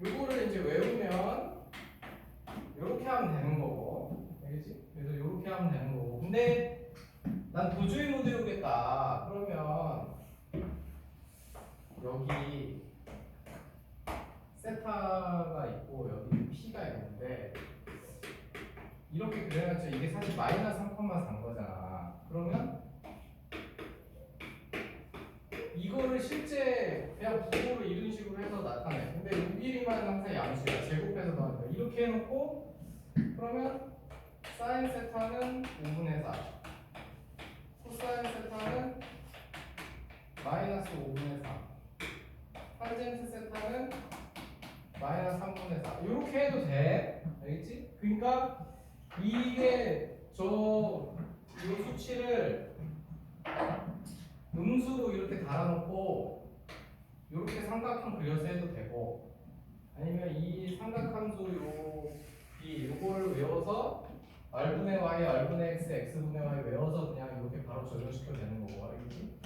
요거를 이제 외우면 요렇게 하면 되는 거고, 알겠지? 그래서 요렇게 하면 되는 거고. 근데 난 도저히 못 외우겠다. 그러면 여기 세타가 있고 여기 p가 있는데 이렇게 그려놨죠. 이게 사실 마이너스 3,4인 거잖아. 그러면 이거를 실제 그냥 부호로 이런 식으로 해서 나타내. 근데 요 길이만 항상 양수야. 제곱해서 나온다. 이렇게 해놓고 그러면 사인 세타는 5분의 4, 코사인 세타는 마이너스 5분의 4, 탄젠트 세타는 마이너스 3분의 4. 이렇게 해도 돼. 알겠지? 그러니까 이게 이 수치를 음수로 이렇게 달아놓고 이렇게 삼각형 그려서 해도 되고, 아니면 이 삼각함수 요거를 외워서 r분의 y, r분의 x, x분의 y 외워서 그냥 이렇게 바로 적용시켜도 되는 거고, 알겠지?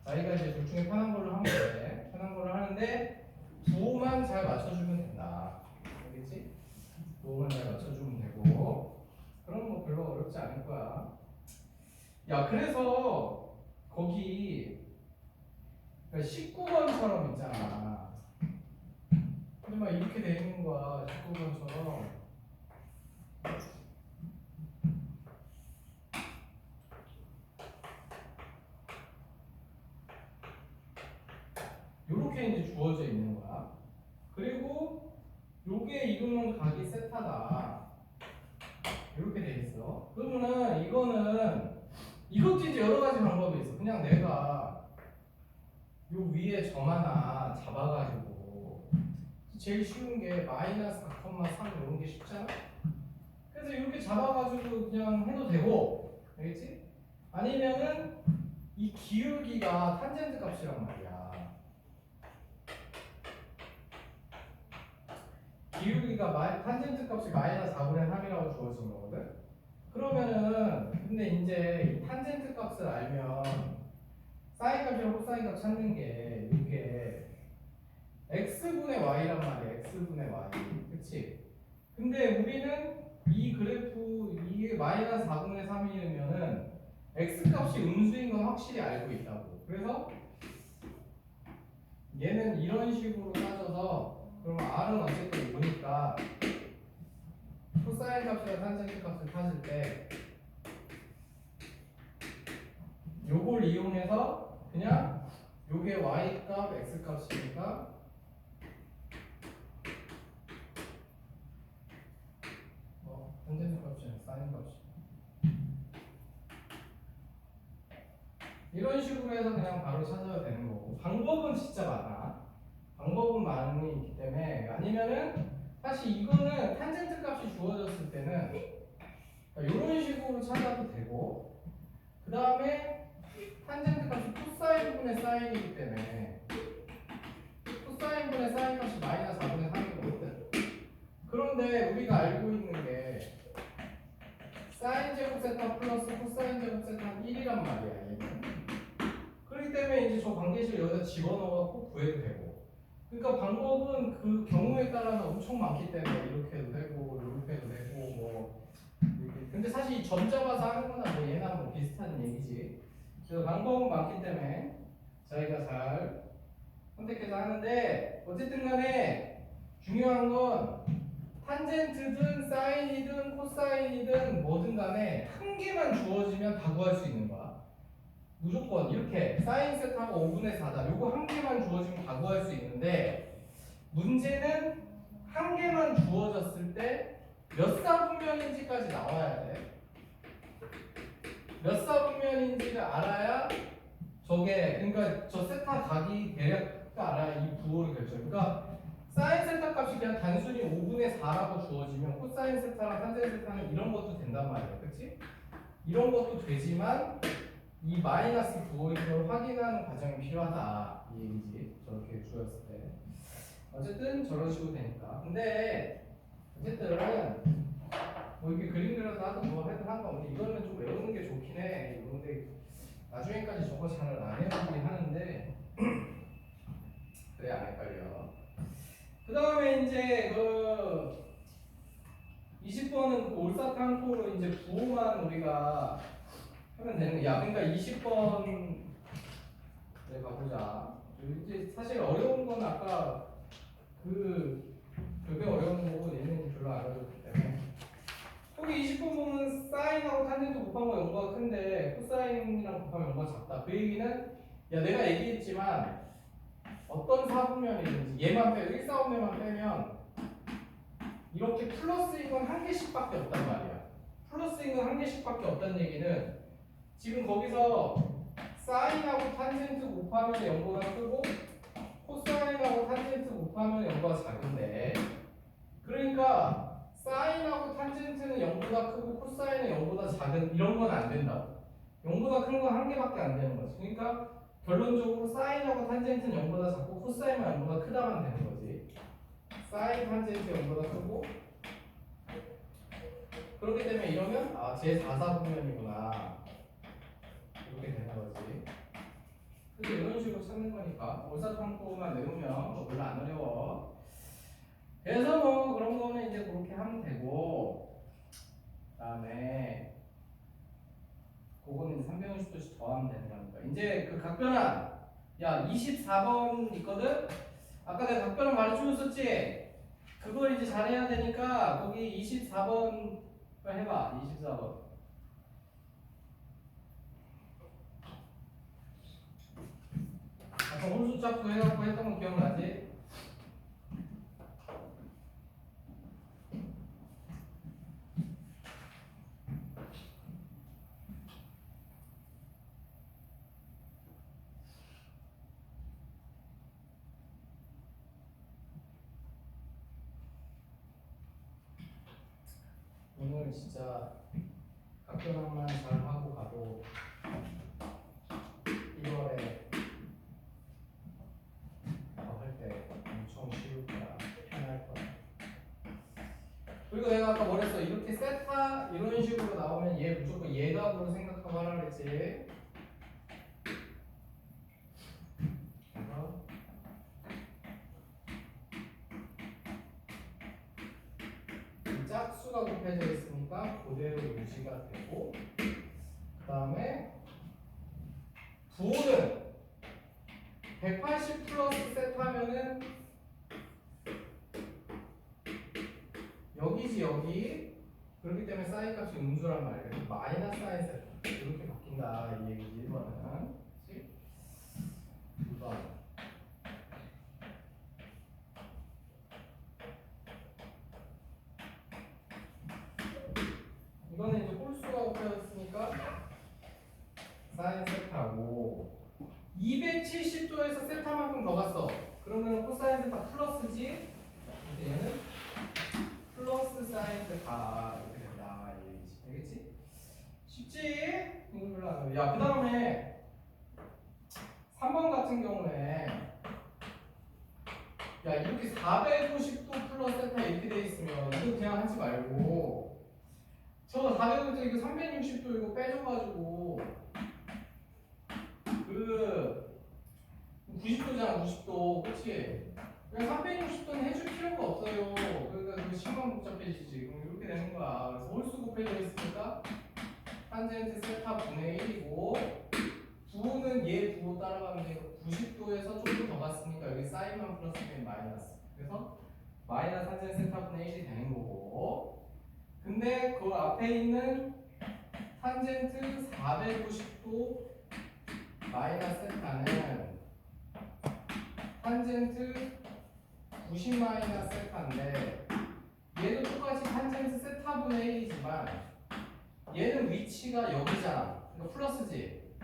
자기가 이제 둘 중에 편한 걸로 하면 돼. 편한 걸로 하는데 부호만 잘 맞춰주면 된다. 알겠지? 부호만 잘 맞춰주면 되고, 그럼 뭐 별로 어렵지 않을 거야. 야, 그래서 거기 19번처럼 있잖아. 근데 막 이렇게 돼 있는 거야, 19번처럼. 요렇게 이제 주어져 있는 거야. 그리고 요게 이루는 각이 세타다. 이렇게 돼 있어. 그러면은 이것도 이제 여러 가지 방법이 있어. 그냥 내가 요 위에 점 하나 잡아가지고 제일 쉬운 게 마이너스 4,3 이런 게 쉽잖아. 그래서 이렇게 잡아가지고 그냥 해도 되고, 알겠지? 아니면은 이 기울기가 탄젠트 값이란 말이야. 기울기가 탄젠트 값이 마이너스 4분의 3이라고 주어진 거거든. 그러면은 근데 이제 이 탄젠트 값을 알면 사인 값이랑 코사인 값 찾는 게 이게 x분의 y란 말이야. x분의 y. 그치? 근데 우리는 이 그래프 이게 마이너스 4분의 3이면은 x 값이 음수인 건 확실히 알고 있다고. 그래서 얘는 이런 식으로 따져서 그럼 r은 어쨌든 5니까 코사인 값이랑 탄젠트 값을 찾을 때 요걸 이용해서 그냥 요게 y 값, x 값이니까 탄젠트 값이랑 사인 값이 이런 식으로 해서 그냥 바로 찾아도 되는 거고, 방법은 진짜 많아. 방법은 많이 있기 때문에. 아니면은 사실 이거는 탄젠트 값이 주어졌을 때는 이런 식으로 찾아도 되고, 그 다음에 탄젠트 값이 코사인분의 사인이기 때문에 코사인분의 사인 값이 마이너스 4분의 3이거든. 그런데 우리가 알고 있는 게 사인 제곱 세타 플러스 코사인 제곱 세타는 1이란 말이야, 얘는. 그렇기 때문에 이제 저 관계식을 여기다 집어넣어갖고 구해도 되고. 그러니까 방법은 그 경우에 따라서 엄청 많기 때문에 이렇게 해도 되고 이렇게 해도 되고 뭐 이렇게. 근데 사실 점 잡아서 하는 거나 뭐 얘나 뭐 비슷한 얘기지. 그래서 방법은 많기 때문에 저희가 잘 선택해서 하는데, 어쨌든 간에 중요한 건 탄젠트든 사인이든 코사인이든 뭐든 간에 한 개만 주어지면 다 구할 수 있는 거야. 무조건 이렇게 사인 세타가 5분의 4다. 요거 한 개만 주어지면 다 구할 수 있는데, 문제는 한 개만 주어졌을 때 몇 사분면인지까지 나와야 돼. 몇 사분면인지를 알아야 저게, 그러니까 저 세타 각이 대략 알아야 이 부호를 결정. 그러니까 사인 세타 값이 그냥 단순히 5분의 4라고 주어지면 코사인 세타랑 탄젠트 세타는 이런 것도 된단 말이야. 그치? 이런 것도 되지만 이 마이너스 부호인 걸 확인하는 과정이 필요하다, 이 얘기지. 저렇게 주었을 때. 어쨌든 저런 식으로 되니까. 근데 어쨌든 뭐 이렇게 그림 그려서 하든 뭐 하든 상관없는데, 이거는 좀 외우는 게 좋긴 해. 근데 나중에까지 저거 잘 안 해보긴 하는데 그래 안 헷갈려. 그 다음에 이제 그 20번은 그 올사탕코로 이제 부호만 우리가 하면 되는 거야. 그러니까 20번 네, 가보자. 이제 사실 어려운 건 아까 그게 어려운 거고 얘는 별로 안 어렵기 때문에 여기 20번 보면 사인하고 탄젠트 곱한 거 연구가 큰데 코사인이랑 곱하면 연구가 작다. 그 얘기는 야 내가 얘기했지만 어떤 사분면이든지 얘만 빼고 1, 4, 5면만 빼면 이렇게 플러스인 건 한 개씩밖에 없단 말이야. 플러스인 건 한 개씩밖에 없다는 얘기는 지금 거기서 사인하고 탄젠트 곱하면 0보다 크고 코사인하고 탄젠트 곱하면 0보다 작은데 그러니까 사인하고 탄젠트는 0보다 크고 코사인은 0보다 작은 이런 건 안 된다고. 0보다 큰 건 한 개밖에 안 되는 거지. 그러니까 결론적으로 사인하고 탄젠트는 0보다 작고 코사인은 0보다 크다만 되는 거지. 사인 탄젠트 0보다 크고 그렇기 때문에 이러면 아 제4사분면이구나 이렇게 되는 거지. 근데 이런 식으로 찾는 거니까 올사탕코만 외우면 뭐 별로 안 어려워. 그래서 뭐 그런 거는 이제 그렇게 하면 되고 그다음에 그거는 이제 360도씩 더하면 되는 거니까 이제 그 각변환 야 24번 있거든. 아까 내가 각변환 가르쳐줬었지. 그걸 이제 잘해야 되니까 거기 24번 해봐. 24번. 아까 홀수 짝수 해갖고 했던 거 기억나지? 오늘 진짜 각변환만 잘 하고 가도 1월에 할 때 엄청 쉬울 거야. 편할 거야. 그리고 내가 아까 뭐랬어? 이렇게 세타 이런 식으로 나오면 얘 무조건 예각으로 생각하고 하라 그랬지. 그래서 이 짝수가 곱해져 있으니까 그대로 유지가 되고 그 다음에 부호는 180 플러스 세타면은 여기지 여기. 그렇기 때문에 사인 값이 음수란 말이야. 그래서 마이너스 사인 세타 이렇게 바뀐다 이 얘기지 1번은. 그치? 2번 이거는 이제 홀수가 곱해졌으니까 사인 세타고 270도에서 세타만큼 더 갔어. 그러면 코사인 세타 플러스지. 근데 얘는 플러스 사인 세타 이렇게 된다 이 얘기지. 되겠지? 쉽지? 이거 별로 안 어려워. 야, 그 다음에 3번 같은 경우에 야 이렇게 450도 플러스 세타 이렇게 돼 있으면 이거 그냥 하지 말고 저 450도 이거 360도 이거 빼줘가지고 그 90도잖아 90도 그치? 그냥 360도는 해줄 필요가 없어요. 그러니까 그 심한 복잡해지지. 그럼 이렇게 되는 거야. 그래서 홀수 곱해져 있으니까 탄젠트 세타 분의 1이고 부호는 얘 부호 따라가면 되고 90도에서 좀 더 갔으니까 여기 사인만 플러스면 마이너스. 그래서 마이너스 탄젠트 세타 분의 1이 되는 거고 근데 그 앞에 있는 탄젠트 490도 마이너스 세타는 탄젠트 90 마이너스 세타인데 얘도 똑같이 탄젠트 세타분의 1이지만 얘는 위치가 여기잖아. 그러니까 플러스지.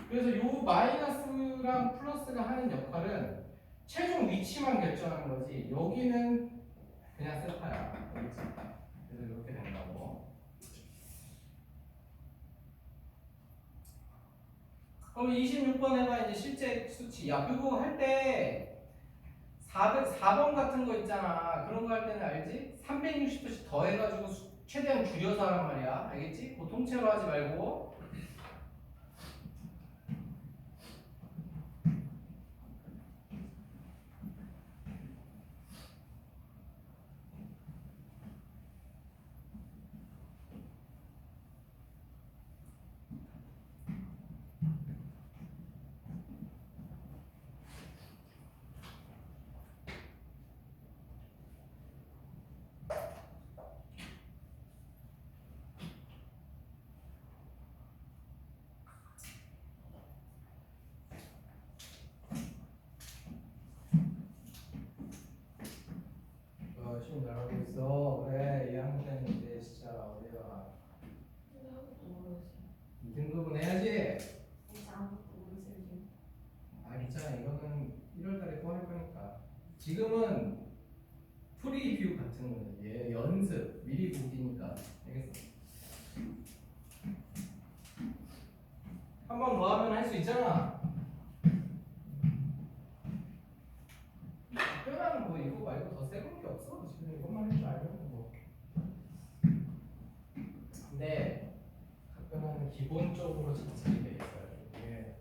그래서 요 마이너스랑 플러스가 하는 역할은 최종 위치만 결정하는 거지. 여기는 그냥 세타야. 그렇지? 그래서 이렇게 된다고. 그럼 26번 해봐. 이제 실제 수치. 야 그거 할 때 4번 같은 거 있잖아. 그런 거 할 때는 알지? 360도씩 더 해가지고 최대한 줄여서 하란 말이야. 알겠지? 그 통째로 하지 말고. 좀 잘하고 있어. 그래, 2학년인데 진짜 어디가. 근데 아무것도 모르겠어요. 2등급은 해야지. 진짜 아무것도 모르겠어요 지금. 아, 괜찮아. 이거는 1월 달에 또 할 거니까. 지금은 프리뷰 같은 거는 얘 연습 미리 보기니까. 알겠어? 한 번 더 하면 할 수 있잖아. 특별한 뭐 이거 말고 더 새로운 게 없어. 지금 이것만 할 줄 알면 뭐. 근데 답변하는 기본적으로 자체이 돼 있어요. 이게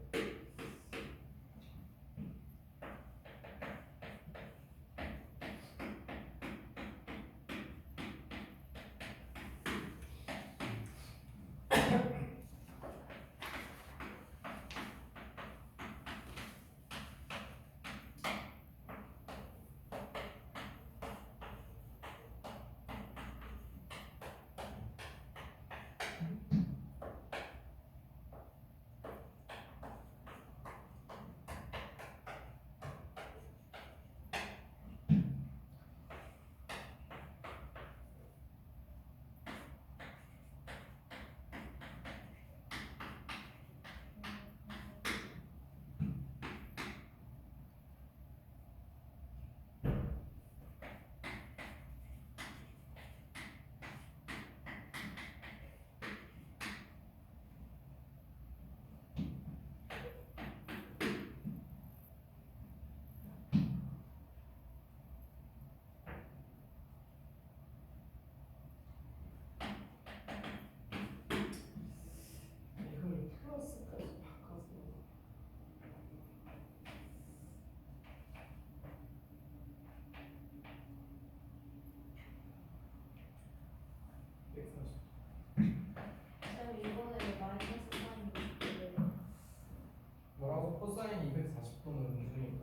이걸 플러스까지 바꿔서 140. 쌤 이번에 마이너스 사인 그 뭐라고? 코사인 240도는 음수니까.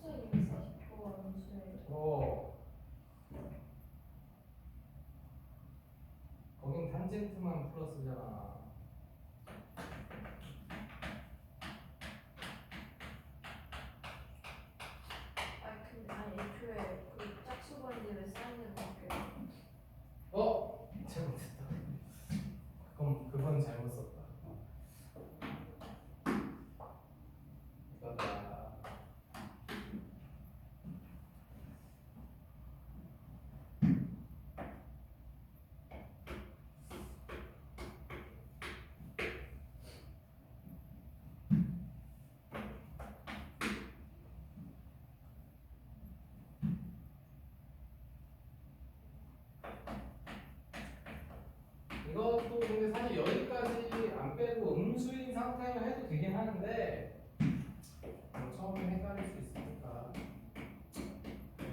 코사인 240도가 음수예요. 거긴 탄젠트만 플러스잖아. 아니 애초에 그 짝수건인데 왜 사인을 바뀌어요? 잘못했다. 그건 잘못 썼다. 이거다. 이것도 근데 사실 여기까지 안 빼고 음수인 상태로 해도 되긴 하는데 처음에 헷갈릴 수 있으니까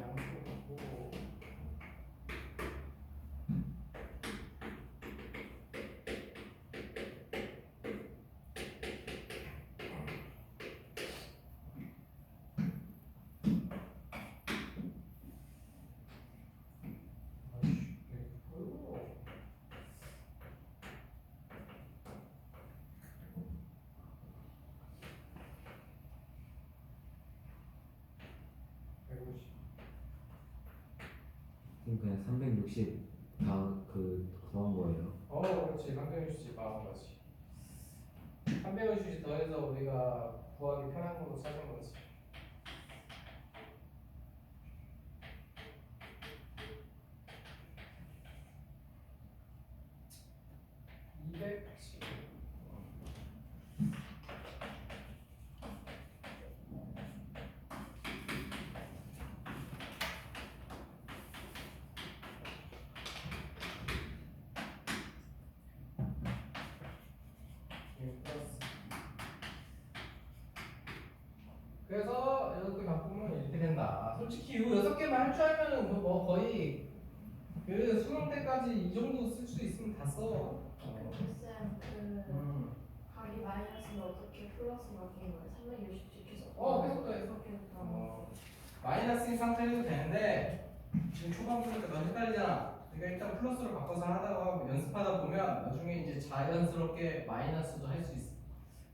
양수로 바꾸고. 어이구. 150. 그냥 360 다 그 더한 거예요. 그렇지. 360 나온 거지. 360 더해서 우리가 구하기 편한 걸로 찾은 거지. 210. 플러스. 그래서 이렇게 바꾸면 이렇게 된다. 솔직히 이 6개만 할 줄 알면은 뭐 거의 그 수능 때까지 이 정도 쓸 수 있으면 다 써. 쌤 각이 마이너스는 어떻게 플러스 바뀐 거예요? 360 지켜서 계속 더 해서. 계속 마이너스인 상태로 해도 되는데 지금 초반 보니까 너무 헷갈리잖아. 그러니까 일단 플러스로 바꿔서 하다가 연습하다 보면 나중에 이제 자연스럽게 마이너스도 할 수 있어.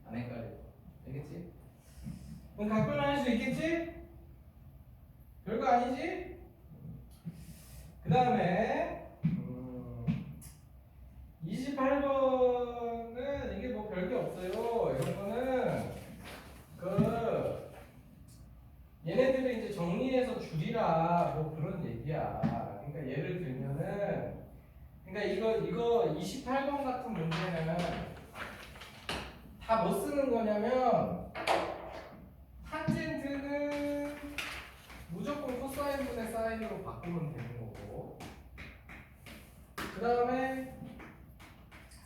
안 헷갈리고. 알겠지? 그럼 각별만 할 수 있겠지? 별거 아니지? 다음에 28번은 이게 뭐 별게 없어요. 이런 거는 그 얘네들을 이제 정리해서 줄이라 뭐 그런 얘기야. 그러니까 예를 들면은 그러니까 이거 28번 같은 문제는 다 뭐 쓰는 거냐면 탄젠트는 무조건 코사인분의 사인으로 바꾸면 되는 거고, 그 다음에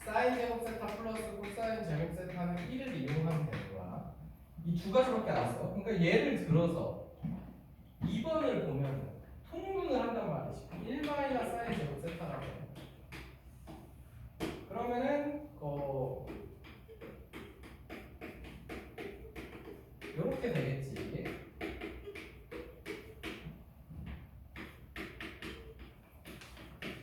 사인 제곱 세타 플러스 코사인 제곱 세타는 1을 이용하면 되는 거야. 이 두 가지밖에 안 써. 그러니까 예를 들어서 2번을 보면 통분을 한단 말이지. 1 마이너스 사인 제곱 세타라고 해. 그러면은 이렇게 되겠지.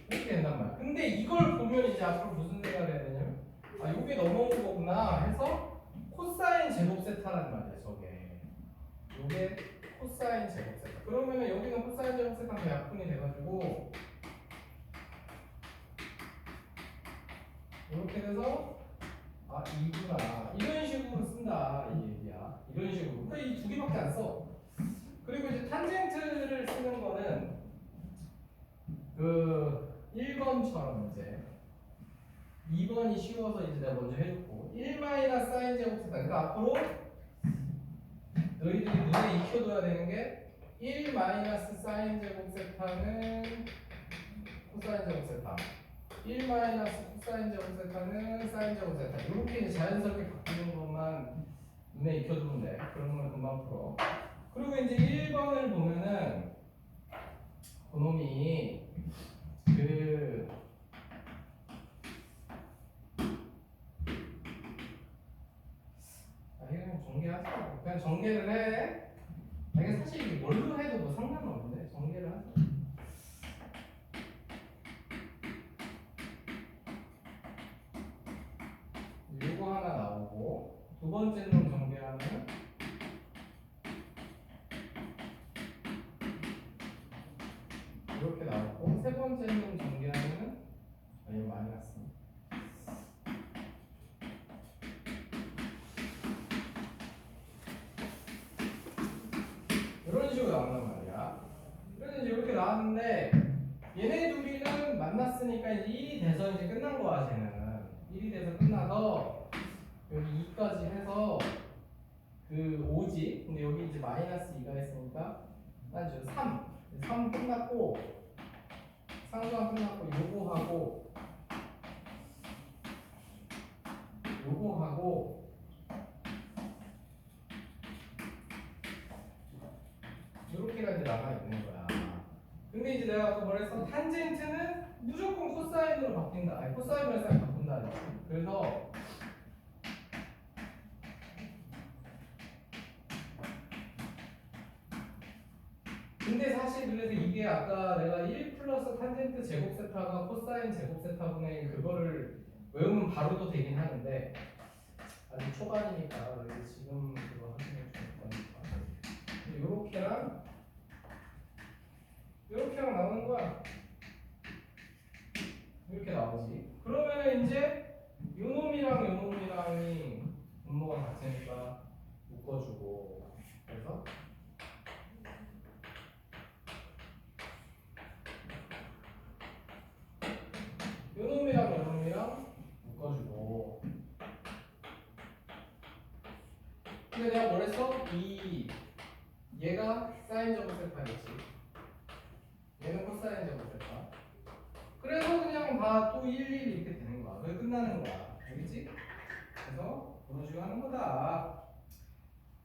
이렇게 된단 말이야. 근데 이걸 보면 이제 앞으로 무슨 생각을 해야 되냐면, 아, 요게 넘어온 거구나 해서 코사인 제곱 세타란 말이야, 저게. 요게 코사인 제곱 세타. 그러면은 여기는 코사인 제곱 세타가 약분이 돼가지고 이렇게 돼서 아, 이구나. 이런 식으로 쓴다, 이 얘기야. 이런 식으로. 그러니까 이 두 개밖에 안 써. 그리고 이제 탄젠트를 쓰는 거는 그 1번처럼 이제 2번이 쉬워서 이제 내가 먼저 해줬고 1 마이너스 사인 제곱 세타. 그러니까 앞으로 너희들이 눈에 익혀둬야 되는 게 1 마이너스 사인 제곱 세타는 코사인 제곱 세타, 1 마이너스 코사인 제곱 세타는 사인 제곱 세타. 이렇게 이제 자연스럽게 바뀌는 것만 눈에 익혀두면 돼. 그러면 금방 풀어. 그리고 이제 1번을 보면은 그놈이 그냥 전개하자. 그냥 전개를 해. 이게 사실 이게 뭘로 해도 뭐 상관은 없는데 전개를 하자. 요거 하나 나오고, 두 번째 놈 전개하면 이렇게 나오고, 세 번째 놈 전개하면은 이거 마이너스. 이런 식으로 나온단 말이야. 그래서 이제 이렇게 나왔는데 얘네 둘이는 만났으니까 이제 1이 돼서 이제 끝난 거야. 쟤는 1이 돼서 끝나서 여기 2까지 해서 그 5지. 근데 여기 이제 마이너스 2가 있으니까 난 지금 3 끝났고, 상수항 끝났고, 요거하고 이렇게가 이제 남아 있는 거야. 근데 이제 내가 아까 뭐랬어? 탄젠트는 무조건 코사인으로 바뀐다. 아니, 코사인으로 사인 바꾼다. 그래서 근데 사실 그래서 이게 아까 내가 1 플러스 탄젠트 제곱 세타가 코사인 제곱 세타분의 그거를 외우면 바로도 되긴 하는데 아직 초반이니까 우리 지금 그거 하시면 좋을 거니까 요렇게랑 나오는 거야. 이렇게 나오지. 그러면은 이제 요놈이랑이 분모가 같으니까 묶어주고, 그래서 요놈이랑 묶어주고. 근데 내가 뭐랬어? 얘가 사인 제곱 세타겠지. 얘는 코사인 제곱 세타. 그래서 그냥 다 또 1, 1 이렇게 되는 거야. 그게 끝나는 거야. 알겠지? 그래서 그런 식으로 하는 거다.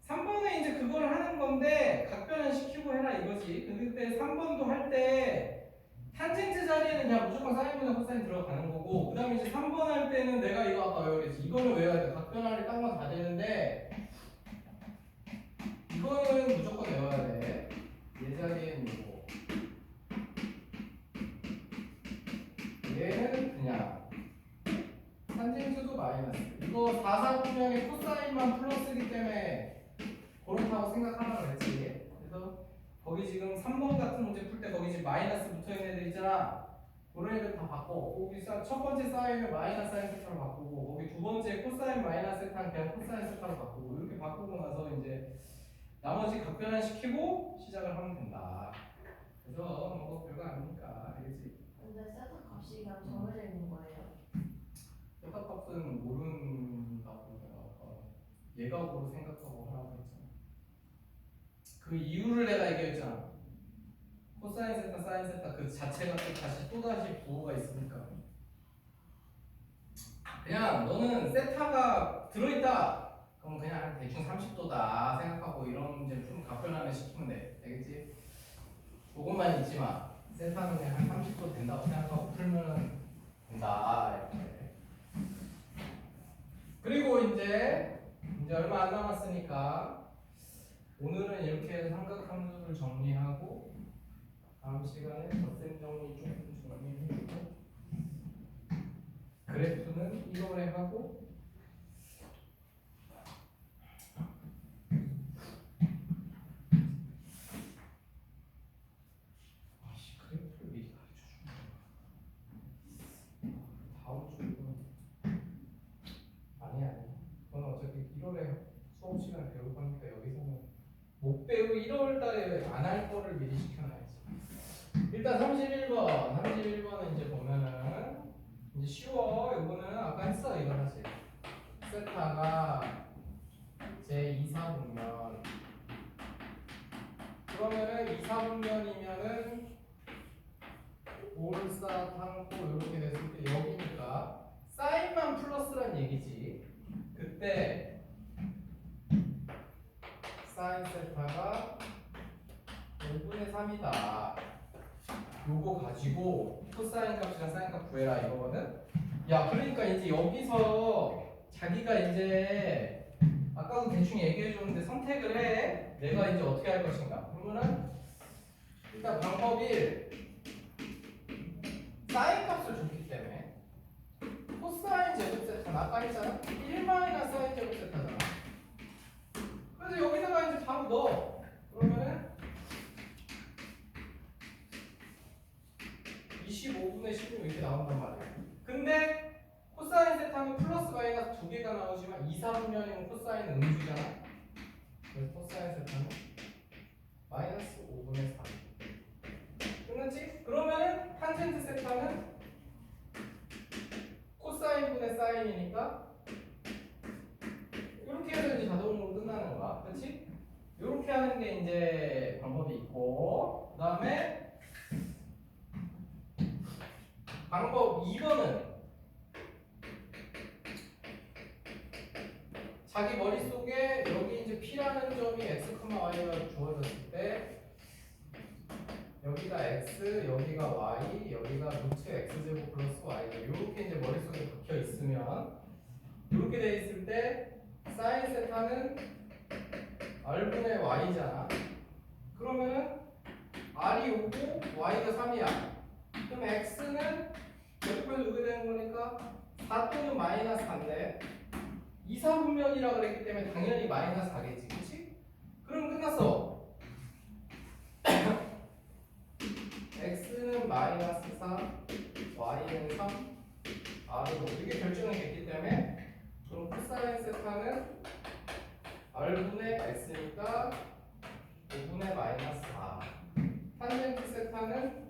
3번에 이제 그걸 하는 건데 각변은 시키고 해라 이거지. 근데 3번도 할 때 탄젠트 자리에는 그냥 무조건 사인분의 코사인 들어가는 거고, 그 다음에 이제 3번 할 때는 내가 이거 아까 외우랬지. 이거는 외워야 돼. 각변하리 딴 건 다 되는데 이거는 무조건 외워야 돼. 얘 자리에는 이거, 얘는 그냥 탄젠트도 마이너스. 이거 4사분면의 코사인만 플러스기 때문에 그렇다고 생각하라 그랬지. 그래서 거기 여기 지금 3번 같은 문제 풀 때 거기 지금 마이너스 붙어 있는 애들 있잖아. 그런 애들 다 바꿔. 거기 첫 번째 사인을 마이너스 사인 세타로 바꾸고, 거기 두 번째 코사인 마이너스 세타는 그냥 코사인 세타로 바꾸고, 이렇게 바꾸고 나서 이제 나머지 각변환 시키고 시작을 하면 된다. 그래서 뭐 별거 아니니까, 알겠지? 근데 세타 값이 그냥 정해져 있는 거예요. 세타 값은 모른다고 내가 예각으로 생각하고 하라고 했잖아. 그 이유를 내가 얘기했잖아. 코사인 세타, 사인 세타 그 자체가 또다시 부호가 있으니까. 그냥 너는 세타가 들어있다. 그럼 그냥 한 대충 30도다 생각하고 이런 문제 좀 각변환을 시키면 돼. 알겠지? 그것만 잊지 마. 세타는 그냥 한 30도 된다고 생각하고 풀면 된다. 이렇게. 그리고 이제 얼마 안 남았으니까 오늘은 이렇게 해서 삼각함수를 정리하고 다음 시간에 덧셈 정리 조금 정리해주고 그래프는 1월에 하고 그래프를 미리 가르쳐주는 거야. 다음 주는 아니 그건 어차피 1월에 수업 시간에 배울 거니까 여기서는 못 배우고 1월 달에 안 할 거를 미리 시켜놔야지. 일단 31번은 이제 보면은 이제 쉬워. 이거는 아까 했어. 이거 사실 세타가 제 2사분면 그러면은 2사분면이면은 올사탕고 이렇게 됐을 때 여기니까 사인만 플러스란 얘기지. 그때 사인 세타가 5분의 3이다. 요거 가지고 코사인 값이랑 사인 값 구해라 이거거든. 야, 그러니까 이제 여기서 자기가 이제 아까도 대충 얘기해 줬는데 선택을 해. 내가 이제 어떻게 할 것인가. 그러면은 일단 방법 1. 사인 값을 줬기 때문에 코사인 제곱 세타 아까 했잖아. 1마이너스 사인 제곱 세타잖아. 그래서 여기다가 이제 바로 넣어. 그러면은 25분의 16 이렇게 나온단 말이야. 근데 코사인 세타는 플러스 마이너스 두 개가 나오지만 2, 4분면이면 코사인은 음수잖아. 그래서 코사인 세타는 마이너스 5분의 3. 끝났지? 그러면은 탄젠트 세타는 코사인분의 사인이니까 이렇게 해서 이제 자동으로 끝나는 거야. 그렇지? 이렇게 하는 게 이제 방법이 있고, 그 다음에 방법 2번은 자기 머릿속에 여기 이제 P라는 점이 x, y가 주어졌을 때 여기가 x, 여기가 y, 여기가 루트 x제곱 플러스 y가 이렇게 이제 머릿속에 박혀 있으면 이렇게 돼 있을 때 사인 세타는 r분의 y잖아. 그러면은 r이 5고 y가 3이야. 그럼 x는 몇분을 두게 되는 거니까 4 또는 마이너스 4인데 2, 4분면이라 그랬기 때문에 당연히 마이너스 4겠지. 그치? 그럼 끝났어. x는 마이너스 4, y는 3, r은 5 이렇게 결정이 됐기 때문에 그럼 코사인 세타는 r분의 x니까 5분의 마이너스 4. 탄젠트 세타는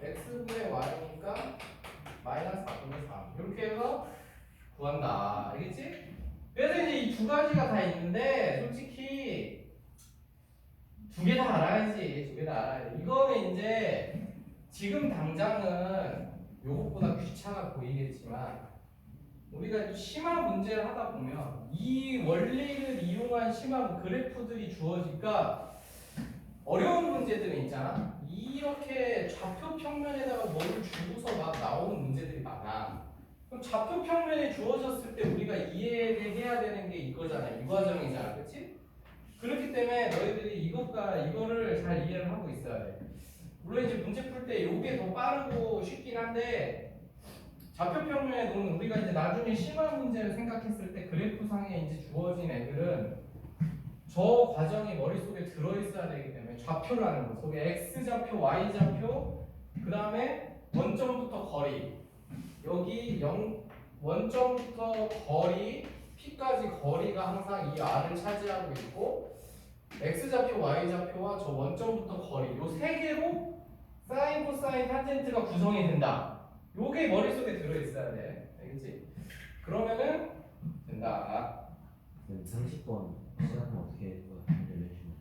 x분의 y니까 마이너스 4분의 3. 이렇게 해서 구한다. 알겠지? 그래서 이제 이 두 가지가 다 있는데 솔직히 두 개 다 알아야지. 두 개 다 알아야 돼. 이거는 이제 지금 당장은 요것보다 귀찮아 보이겠지만 우리가 또 심화 문제를 하다 보면 이 원리를 이용한 심화 그래프들이 주어지니까 어려운 문제들이 있잖아. 이렇게 좌표 평면에다가 뭐를 주고서 막 나오는 문제들이 많아. 그럼 좌표 평면에 주어졌을 때 우리가 이해해야 되는 게 이거잖아. 이 과정이잖아. 그렇지? 그렇기 때문에 너희들이 이거를 잘 이해를 하고 있어야 돼. 물론 이제 문제 풀 때 이게 더 빠르고 쉽긴 한데 좌표 평면에 놓은 우리가 이제 나중에 심화 문제를 생각했을 때 그래프상에 이제 주어진 애들은 저 과정이 머릿속에 들어있어야 되기 때문에 좌표라는 거. 속에 x 좌표, y 좌표, 그 다음에 원점부터 거리. 여기 원점부터 거리, p까지 거리가 항상 이 r을 차지하고 있고, x 좌표, y 좌표와 저 원점부터 거리, 요 세 개로 사인, 코사인, 탄젠트가 구성이 된다. 요게 머릿속에 들어있어야 돼. 알겠지? 그러면은 된다. 30번 시작하면 어떻게 알려주시면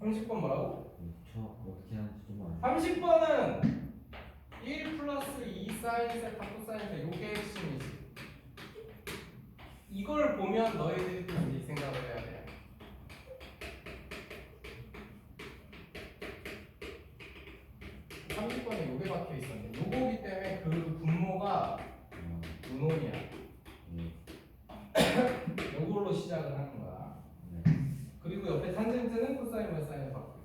30번 뭐라고? 저 어떻게 하는지 좀 알려 30번은 1 플러스 2 사인 세타 코사인 세타 요게 핵심이지. 이걸 보면 너희들이 또 이제 이 생각을 해야 돼. (30번에) 요게 박혀 있었는데 요거기 때문에 그 분모가 분모이야. 요걸로 시작을 하는 거야. 그리고 옆에 탄젠트는 코사인 바이 사인을 받고.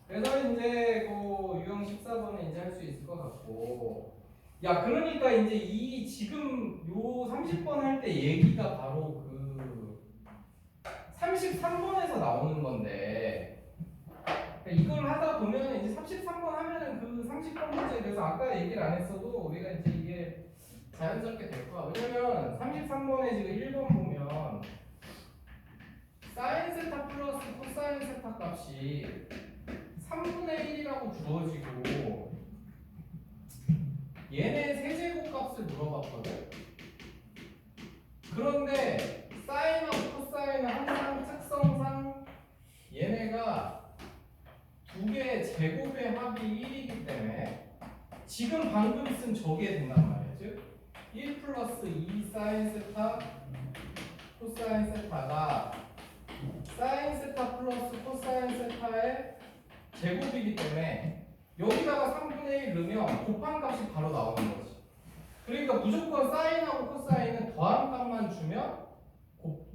그래서 이제 그 유형 14번에 이제 할 수 있을 것 같고. 야, 그러니까 이제 이 지금 요 30번 할 때 얘기가 바로 그 33번에서 나오는 건데. 그러니까 이걸 하다 보면 이제 33번 하면은 그 30번 문제에 대해서 아까 얘기를 안 했어도 우리가 이제 이게 자연스럽게 될 거야. 왜냐면 33번에 지금 1번 보면 사인 세타 플러스 코사인 세타 값이 3분의 1이라고 주어지고 얘네 세제곱 값을 물어봤거든. 그런데 사인하고 코사인은 항상 특성상 얘네가 두 개의 제곱의 합이 1이기 때문에 지금 방금 쓴 저게 된단 말이야. 즉 1 플러스 2 사인 세타 코사인 세타가 사인 세타 플러스 코사인 세타의 제곱이기 때문에 여기다가 3분의 1 넣으면 곱한 값이 바로 나오는 거지. 그러니까 무조건 사인하고 코사인은 더한 값만 주면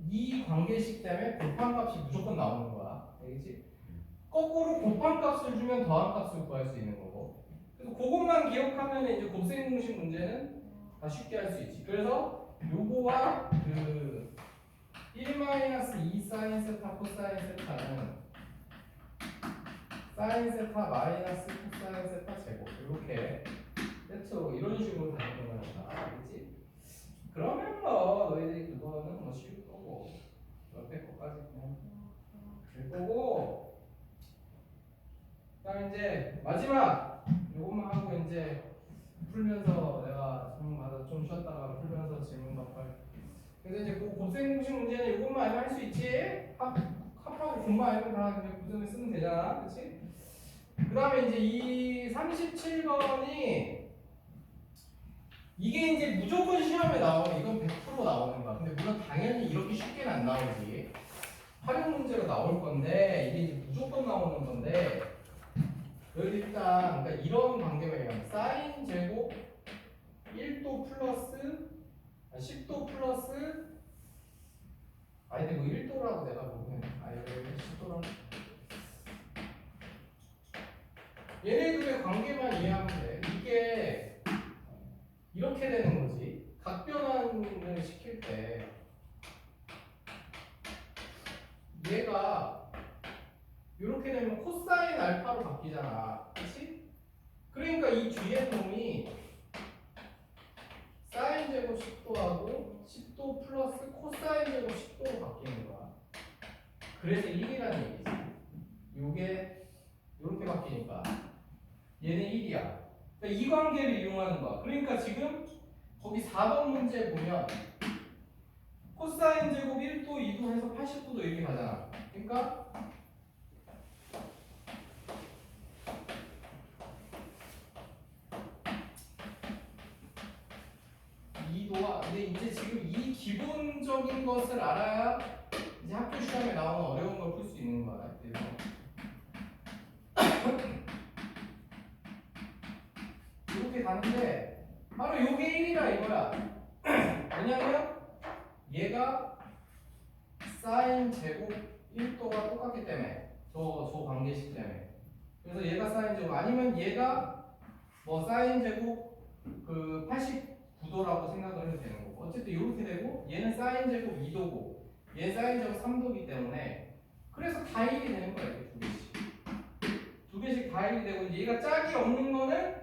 이 관계식 때문에 곱한 값이 무조건 나오는 거야. 알겠지? 거꾸로 곱한 값을 주면 더한 값을 구할 수 있는 거고. 그래서 그것만 기억하면 이제 곱셈 공식 문제는 다 쉽게 할 수 있지. 그래서 요거와 그 1-2 사인 세타 코사인 세타는 사인 세타 마이너스 코사인 세타 제곱 이렇게 세트로 이런 식으로 다니는 거니까. 알겠지? 그러면 뭐 너희들이 그거는 뭐 쉬울 거고 옆에 거까지 그냥 될 거고. 그다음 이제 마지막 요것만 하고 이제 풀면서 내가 좀 쉬었다가 풀면서 질문 답할. 그래서 이제 그 곱셈 공식 문제는 요것만 알면 할 수 있지. 합하고 공만 알면 다 그냥 구점에 쓰면 되잖아, 그렇지? 그다음에 이제 이 37번이 이게 이제 무조건 시험에 나오면 이건 100% 나오는 거야. 근데 물론 당연히 이렇게 쉽게는 안 나오지. 활용 문제로 나올 건데 이게 이제 무조건 나오는 건데. 여기 일단 그러니까 이런 관계만 얘기하면 사인 제곱 1도 플러스 10도 플러스 근데 뭐 1도라고 내가 보면 10도라고 얘네 둘의 관계만 이해하면 돼. 이게 이렇게 되는 거지. 각변환을 시킬 때 얘가 이렇게 되면 코사인 알파로 바뀌잖아. 그치? 그러니까 이 뒤에 놈이 사인 제곱 10도하고 10도 플러스 코사인 제곱 10도로 바뀌는 거야. 그래서 1이라는 얘기지. 요게 이렇게 바뀌니까 얘는 1이야. 그러니까 이 관계를 이용하는 거야. 그러니까 지금 거기 4번 문제 보면 코사인 제곱 1도, 2도 해서 80도도 이렇게 가잖아. 그러니까 2도와 근데 이제 지금 이 기본적인 것을 알아야 이제 학교 시험에 나오는 어려운 걸 풀 수 있는 거야. 그래서 이렇게 가는데 바로 요게 1이라 이거야. 왜냐면 얘가 사인 제곱 1도가 똑같기 때문에 저 관계식 때문에. 그래서 얘가 사인 제곱 아니면 얘가 뭐 사인 제곱 그 89도라고 생각을 해도 되는 거고. 어쨌든 이렇게 되고 얘는 사인 제곱 2도고 얘 사인 제곱 3도이기 때문에 그래서 다 1이 되는 거야. 이게 두 개씩 다 1이 되고 이제 얘가 짝이 없는 거는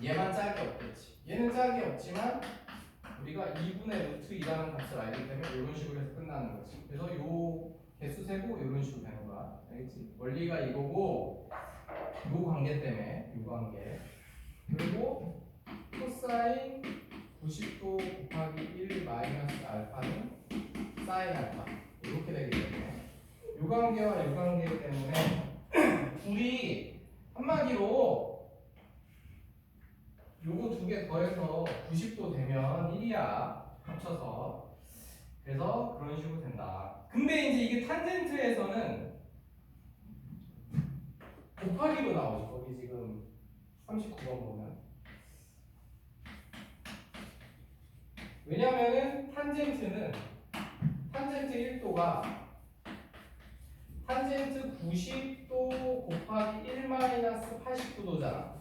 얘만 짝이 없겠지. 얘는 짝이 없지만 우리가 2분의 루트 2라는 값을 알기 때문에 이런 식으로 해서 끝나는 거지. 그래서 요 개수 세고 이런 식으로 되는 거야. 알겠지? 원리가 이거고 요 관계 때문에 요 관계. 그리고 코사인 90도 곱하기 1 마이너스 알파는 사인 알파 이렇게 되기 때문에 요 관계와 요 관계 때문에 둘이 한마디로 요거 두 개 더해서 90도 되면 1이야 합쳐서. 그래서 그런 식으로 된다. 근데 이제 이게 탄젠트에서는 곱하기로 나오지. 거기 지금 39번 보면. 왜냐면은 탄젠트는 탄젠트 1도가 탄젠트 90도 곱하기 1 마이너스 89도잖아.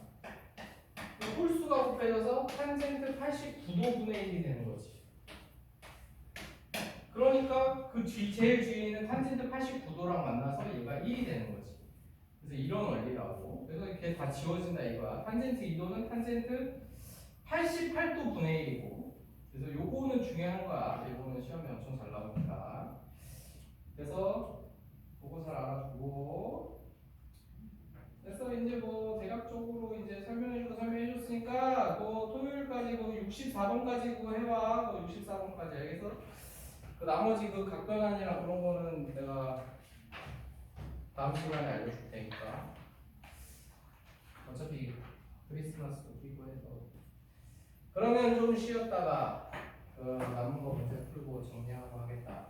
홀수가 곱해져서 탄젠트 89도분의 1이 되는 거지. 그러니까 그 제일 뒤에 있는 탄젠트 89도랑 만나서 얘가 1이 되는 거지. 그래서 이런 원리라고. 그래서 이렇게 다 지워진다 이거야. 탄젠트 2도는 탄젠트 88도 분의 1이고. 그래서 요거는 중요한 거야. 요거는 시험에 엄청 잘 나오니까. 그래서 그거 잘 알아두고. 그래서 이제 뭐 대략적으로 이제 설명해줬으니까 뭐 토요일까지 뭐 64번까지 그거 해와. 뭐 64번까지 알겠어? 그 나머지 그 각변환이랑 그런 거는 내가 다음 시간에 알려줄 테니까. 어차피 크리스마스도 끼고 해서. 그러면 좀 쉬었다가 그 남은 거 문제 풀고 정리하고 하겠다.